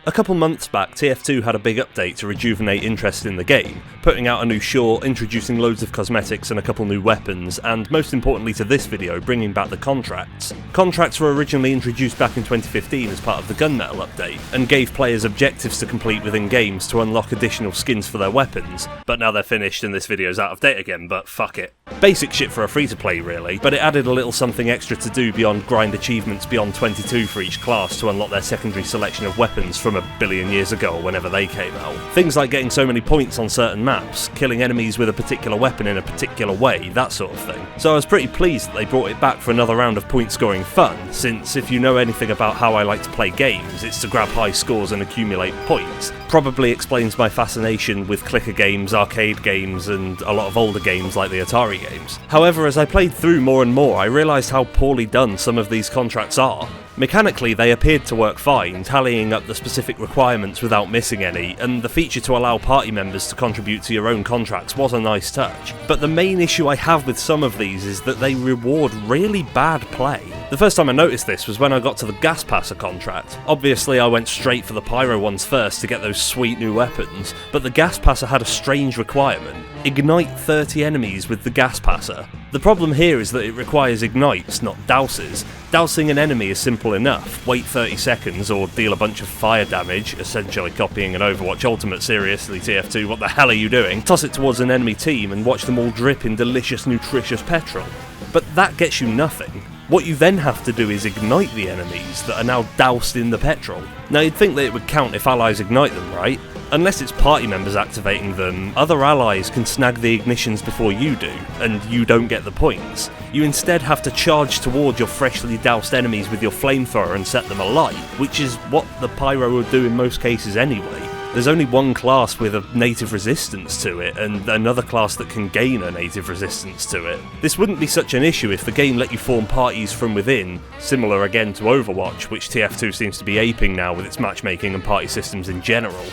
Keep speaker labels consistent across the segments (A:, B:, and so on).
A: A couple months back, TF2 had a big update to rejuvenate interest in the game, putting out a new short, introducing loads of cosmetics and a couple new weapons, and most importantly to this video, bringing back the contracts. Contracts were originally introduced back in 2015 as part of the Gunmetal update, and gave players objectives to complete within games to unlock additional skins for their weapons, but now they're finished and this video's out of date again, but fuck it. Basic shit for a free-to-play really, but it added a little something extra to do beyond grind achievements beyond 22 for each class to unlock their secondary selection of weapons from a billion years ago or whenever they came out. Things like getting so many points on certain maps, killing enemies with a particular weapon in a particular way, that sort of thing. So I was pretty pleased that they brought it back for another round of point scoring fun, since if you know anything about how I like to play games, it's to grab high scores and accumulate points. Probably explains my fascination with clicker games, arcade games, and a lot of older games like the Atari games. However, as I played through more and more, I realised how poorly done some of these contracts are. Mechanically, they appeared to work fine, tallying up the specific requirements without missing any, and the feature to allow party members to contribute to your own contracts was a nice touch. But the main issue I have with some of these is that they reward really bad play. The first time I noticed this was when I got to the Gas Passer contract. Obviously I went straight for the Pyro ones first to get those sweet new weapons, but the Gas Passer had a strange requirement: ignite 30 enemies with the Gas Passer. The problem here is that it requires ignites, not douses. Dousing an enemy is simple enough: wait 30 seconds or deal a bunch of fire damage, essentially copying an Overwatch Ultimate. Seriously TF2, what the hell are you doing? Toss it towards an enemy team and watch them all drip in delicious nutritious petrol. But that gets you nothing. What you then have to do is ignite the enemies that are now doused in the petrol. Now you'd think that it would count if allies ignite them, right? Unless it's party members activating them, other allies can snag the ignitions before you do, and you don't get the points. You instead have to charge towards your freshly doused enemies with your flamethrower and set them alight, which is what the pyro would do in most cases anyway. There's only one class with a native resistance to it, and another class that can gain a native resistance to it. This wouldn't be such an issue if the game let you form parties from within, similar again to Overwatch, which TF2 seems to be aping now with its matchmaking and party systems in general.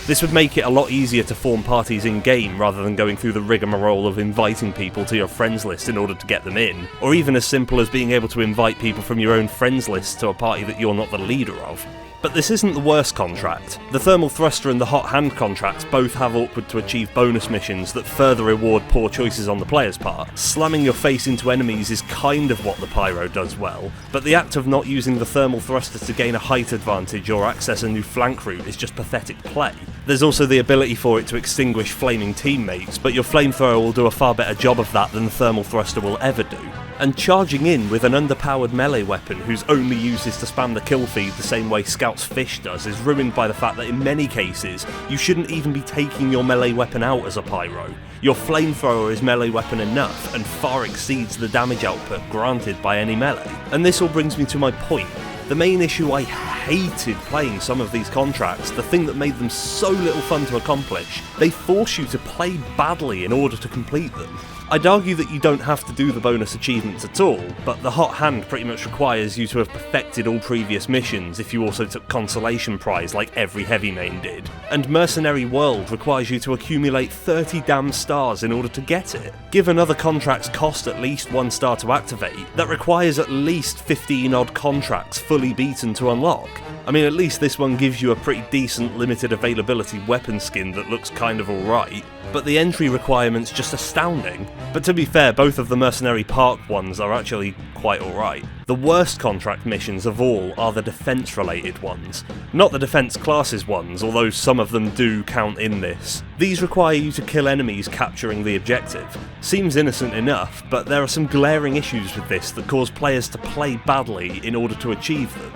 A: This would make it a lot easier to form parties in-game rather than going through the rigmarole of inviting people to your friends list in order to get them in, or even as simple as being able to invite people from your own friends list to a party that you're not the leader of. But this isn't the worst contract. The Thermal Thruster and the Hot Hand contracts both have awkward to achieve bonus missions that further reward poor choices on the player's part. Slamming your face into enemies is kind of what the Pyro does well, but the act of not using the Thermal Thruster to gain a height advantage or access a new flank route is just pathetic play. There's also the ability for it to extinguish flaming teammates, but your flamethrower will do a far better job of that than the Thermal Thruster will ever do. And charging in with an underpowered melee weapon whose only use is to spam the kill feed the same way Scout's Fish does is ruined by the fact that in many cases you shouldn't even be taking your melee weapon out as a pyro. Your flamethrower is melee weapon enough and far exceeds the damage output granted by any melee. And this all brings me to my point. The main issue I hated playing some of these contracts, the thing that made them so little fun to accomplish, they force you to play badly in order to complete them. I'd argue that you don't have to do the bonus achievements at all, but the Hot Hand pretty much requires you to have perfected all previous missions if you also took Consolation Prize like every heavy main did. And Mercenary World requires you to accumulate 30 damn stars in order to get it. Given other contracts cost at least 1 star to activate, that requires at least 15 odd contracts fully beaten to unlock. I mean, at least this one gives you a pretty decent limited availability weapon skin that looks kind of alright, but the entry requirement's just astounding. But to be fair, both of the Mercenary Park ones are actually quite alright. The worst contract missions of all are the defense related ones. Not the defense classes ones, although some of them do count in this. These require you to kill enemies capturing the objective. Seems innocent enough, but there are some glaring issues with this that cause players to play badly in order to achieve them.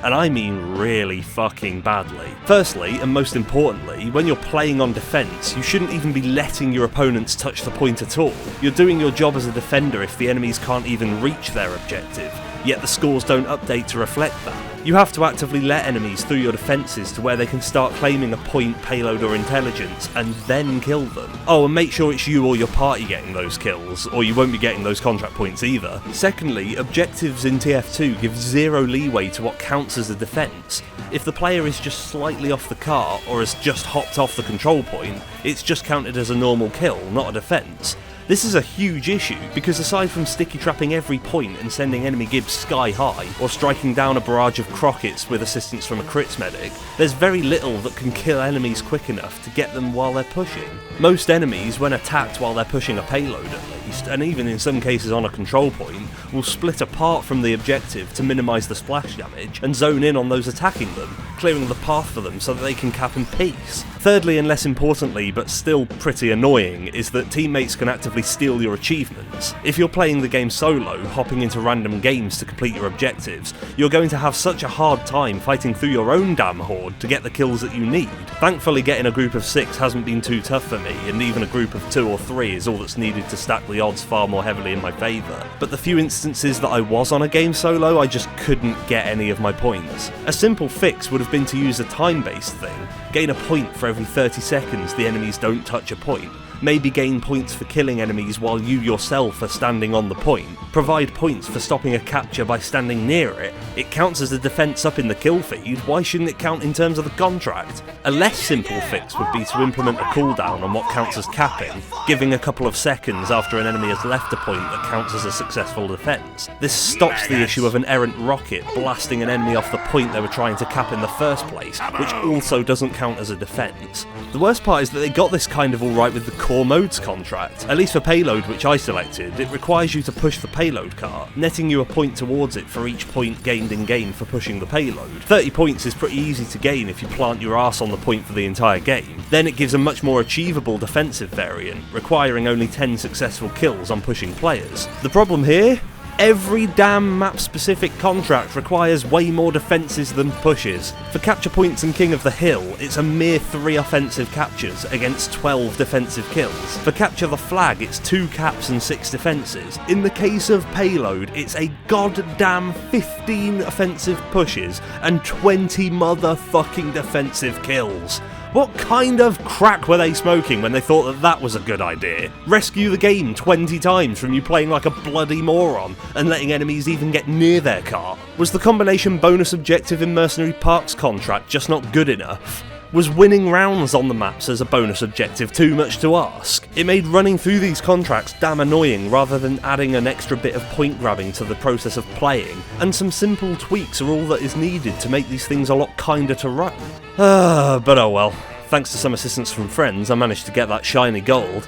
A: And I mean really fucking badly. Firstly, and most importantly, when you're playing on defense, you shouldn't even be letting your opponents touch the point at all. You're doing your job as a defender if the enemies can't even reach their objective, yet the scores don't update to reflect that. You have to actively let enemies through your defences to where they can start claiming a point, payload or intelligence, and then kill them. Oh, and make sure it's you or your party getting those kills, or you won't be getting those contract points either. Secondly, objectives in TF2 give zero leeway to what counts as a defence. If the player is just slightly off the cart, or has just hopped off the control point, it's just counted as a normal kill, not a defence. This is a huge issue, because aside from sticky trapping every point and sending enemy gibs sky high, or striking down a barrage of crockets with assistance from a crits medic, there's very little that can kill enemies quick enough to get them while they're pushing. Most enemies, when attacked while they're pushing a payload at least, and even in some cases on a control point, will split apart from the objective to minimise the splash damage and zone in on those attacking them, clearing the path for them so that they can cap in peace. Thirdly, and less importantly, but still pretty annoying, is that teammates can actively steal your achievements. If you're playing the game solo, hopping into random games to complete your objectives, you're going to have such a hard time fighting through your own damn horde to get the kills that you need. Thankfully, getting a group of 6 hasn't been too tough for me, and even a group of 2 or 3 is all that's needed to stack the odds far more heavily in my favour. But the few instances that I was on a game solo, I just couldn't get any of my points. A simple fix would have been to use a time-based thing. Gain a point for every 30 seconds the enemies don't touch a point. Maybe gain points for killing enemies while you yourself are standing on the point. Provide points for stopping a capture by standing near it. It counts as a defense up in the kill feed, why shouldn't it count in terms of the contract? A less simple fix would be to implement a cooldown on what counts as capping, giving a couple of seconds after an enemy has left a point that counts as a successful defense. This stops the issue of an errant rocket blasting an enemy off the point they were trying to cap in the first place, which also doesn't count as a defense. The worst part is that they got this kind of alright with the core modes contract. At least for payload, which I selected, it requires you to push the payload cart, netting you a point towards it for each point gained in game for pushing the payload. 30 points is pretty easy to gain if you plant your ass on the point for the entire game. Then it gives a much more achievable defensive variant, requiring only 10 successful kills on pushing players. The problem here? Every damn map-specific contract requires way more defences than pushes. For capture points and King of the Hill, it's a mere 3 offensive captures against 12 defensive kills. For capture the flag, it's 2 caps and 6 defences. In the case of payload, it's a goddamn 15 offensive pushes and 20 motherfucking defensive kills. What kind of crack were they smoking when they thought that that was a good idea? Rescue the game 20 times from you playing like a bloody moron and letting enemies even get near their car? Was the combination bonus objective in Mercenary Parks contract just not good enough? Was winning rounds on the maps as a bonus objective too much to ask? It made running through these contracts damn annoying rather than adding an extra bit of point grabbing to the process of playing, and some simple tweaks are all that is needed to make these things a lot kinder to run. But oh well. Thanks to some assistance from friends, I managed to get that shiny gold.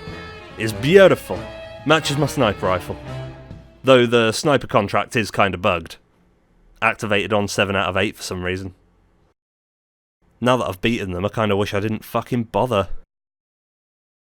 A: It's beautiful. Matches my sniper rifle. Though the sniper contract is kinda bugged. Activated on 7 out of 8 for some reason. Now that I've beaten them, I kinda wish I didn't fucking bother.